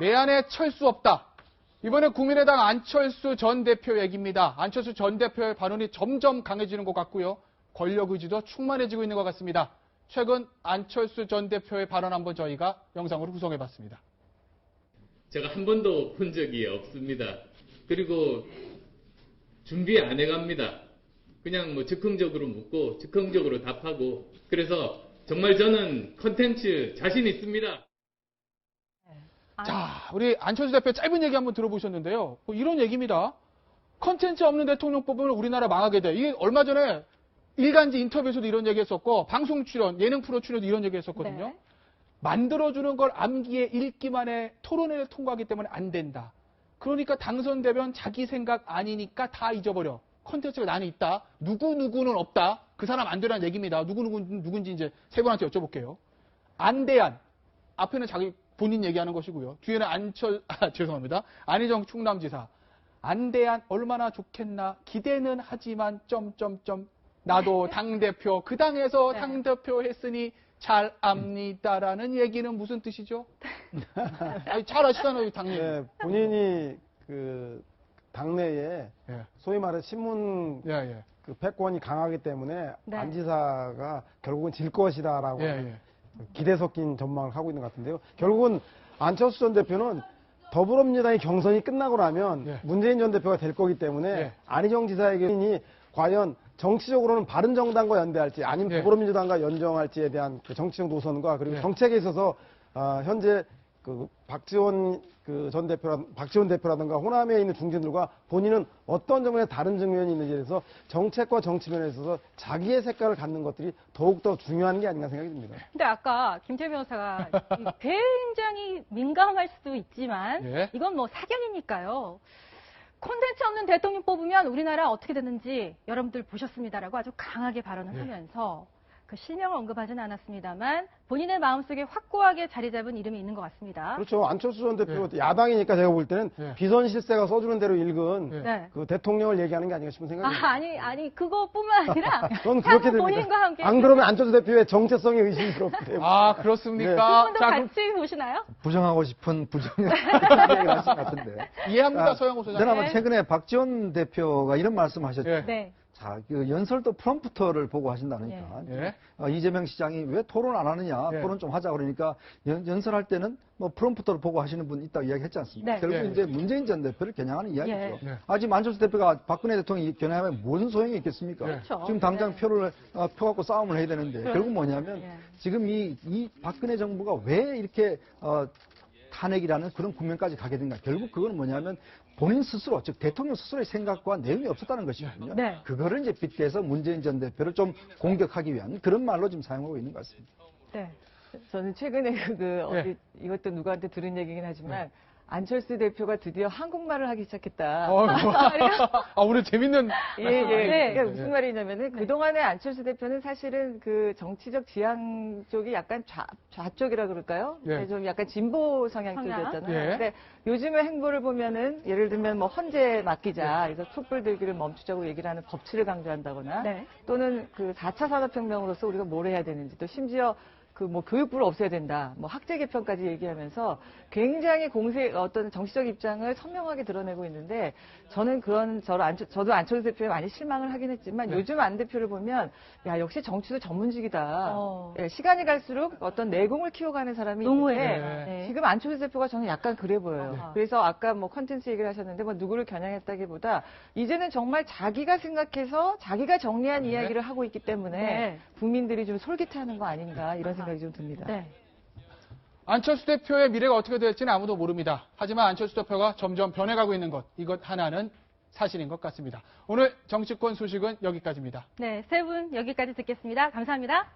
내 안에 철수 없다. 이번에 국민의당 안철수 전 대표 얘기입니다. 안철수 전 대표의 발언이 점점 강해지는 것 같고요. 권력 의지도 충만해지고 있는 것 같습니다. 최근 안철수 전 대표의 발언 한번 저희가 영상으로 구성해봤습니다. 제가 한 번도 본 적이 없습니다. 그리고 준비 안 해갑니다. 그냥 뭐 즉흥적으로 묻고 즉흥적으로 답하고, 그래서 정말 저는 컨텐츠 자신 있습니다. 자, 우리 안철수 대표 짧은 얘기 한번 들어보셨는데요. 뭐 이런 얘기입니다. 컨텐츠 없는 대통령 뽑으면 우리나라 망하게 돼. 이게 얼마 전에 일간지 인터뷰에서도 이런 얘기 했었고, 방송 출연, 예능 프로 출연도 이런 얘기 했었거든요. 네. 만들어주는 걸 암기에 읽기만 해 토론회를 통과하기 때문에 안 된다. 그러니까 당선되면 자기 생각 아니니까 다 잊어버려. 컨텐츠가 나는 있다. 누구누구는 없다. 그 사람 안 되라는 얘기입니다. 누군지 이제 세 분한테 여쭤볼게요. 안대한. 앞에는 자기 본인 얘기하는 것이고요. 뒤에는 죄송합니다. 안희정 충남지사. 안대한 얼마나 좋겠나. 기대는 하지만 나도 당대표. 그 당에서 네. 당대표 했으니 잘 압니다라는 얘기는 무슨 뜻이죠? 아니, 잘 아시잖아요, 당연히. 네, 본인이 그 당내에 예. 소위 말해 신문 예. 그 패권이 강하기 때문에 네. 안 지사가 결국은 질 것이다라고 예. 기대 섞인 전망을 하고 있는 것 같은데요. 결국은 안철수 전 대표는 더불어민주당의 경선이 끝나고 나면 예. 문재인 전 대표가 될 거기 때문에 예. 안희정 지사에게 과연 정치적으로는 바른정당과 연대할지 아니면 예. 더불어민주당과 연정할지에 대한 그 정치적 노선과 그리고 예. 정책에 있어서 현재 그 박지원 대표라든가 호남에 있는 중진들과 본인은 어떤 점에 다른 측면이 있는지에 대해서 정책과 정치면에 있어서 자기의 색깔을 갖는 것들이 더욱더 중요한 게 아닌가 생각이 듭니다. 근데 아까 김태우 변호사가 굉장히 민감할 수도 있지만 예. 이건 뭐 사견이니까요. 콘텐츠 없는 대통령 뽑으면 우리나라 어떻게 되는지 여러분들 보셨습니다라고 아주 강하게 발언을 예. 하면서 그 실명을 언급하지는 않았습니다만 본인의 마음속에 확고하게 자리 잡은 이름이 있는 것 같습니다. 그렇죠. 안철수 전 대표 야당이니까 제가 볼 때는 예. 비선실세가 써주는 대로 읽은 예. 네. 그 대통령을 얘기하는 게 아닌가 싶은 생각이 듭니다. 아니 그것뿐만 아니라 전 그렇게 향후 됩니다. 본인과 함께 안 그러면 안철수 대표의 정체성이 의심스럽기 때문에. 아, 두 그렇습니까? 분도 자, 같이 보시나요? 부정하고 싶은 부정의 얘기를 하신 것 같은데. 이해합니다, 서영호 소장님. 저는 아마 네. 최근에 박지원 대표가 이런 말씀 하셨죠. 예. 네. 자, 그 연설도 프롬프터를 보고 하신다니까. 예. 이재명 시장이 왜 토론 안 하느냐, 예. 토론 좀 하자 그러니까 연설할 때는 뭐 프롬프터를 보고 하시는 분 있다고 이야기했지 않습니까? 네. 결국 예. 이제 문재인 전 대표를 겨냥하는 이야기죠. 예. 지금 안철수 대표가 박근혜 대통령이 겨냥하면 무슨 소용이 있겠습니까? 그렇죠. 지금 당장 네. 표 갖고 싸움을 해야 되는데 결국 뭐냐면 예. 지금 이 박근혜 정부가 왜 이렇게 탄핵이라는 그런 국면까지 가게 된가? 결국 그건 뭐냐면 본인 스스로, 즉 대통령 스스로의 생각과 내용이 없었다는 것이거든요. 네. 그거를 이제 빗대서 문재인 전 대표를 좀 공격하기 위한 그런 말로 지금 사용하고 있는 것 같습니다. 네. 저는 최근에 예. 이것도 누구한테 들은 얘기긴 하지만 안철수 대표가 드디어 한국말을 하기 시작했다. 오늘 재밌는. 예. 네. 그러니까 무슨 말이냐면은 그동안에 안철수 대표는 사실은 그 정치적 지향 쪽이 약간 좌쪽이라 그럴까요? 예. 좀 약간 진보 성향 성향? 쪽이었잖아요. 예. 근데 요즘의 행보를 보면은 예를 들면 뭐 헌재 맡기자, 그래서 촛불 들기를 멈추자고 얘기를 하는 법치를 강조한다거나 네. 또는 그 4차 산업혁명으로서 우리가 뭘 해야 되는지 또 심지어 그 뭐 교육부를 없애야 된다, 뭐 학제 개편까지 얘기하면서 굉장히 어떤 정치적 입장을 선명하게 드러내고 있는데 저는 저도 안철수 대표에 많이 실망을 하긴 했지만 네. 요즘 안 대표를 보면 야 역시 정치도 전문직이다. 어. 예, 시간이 갈수록 어떤 내공을 키워가는 사람이 노무현. 있는데 네. 지금 안철수 대표가 저는 약간 그래 보여요. 네. 그래서 아까 뭐 컨텐츠 얘기를 하셨는데 뭐 누구를 겨냥했다기보다 이제는 정말 자기가 생각해서 자기가 정리한 네. 이야기를 하고 있기 때문에 네. 국민들이 좀 솔깃해하는 거 아닌가 이런 생각이 좀 듭니다. 네. 안철수 대표의 미래가 어떻게 될지는 아무도 모릅니다. 하지만 안철수 대표가 점점 변해가고 있는 것, 이것 하나는 사실인 것 같습니다. 오늘 정치권 소식은 여기까지입니다. 네, 세 분 여기까지 듣겠습니다. 감사합니다.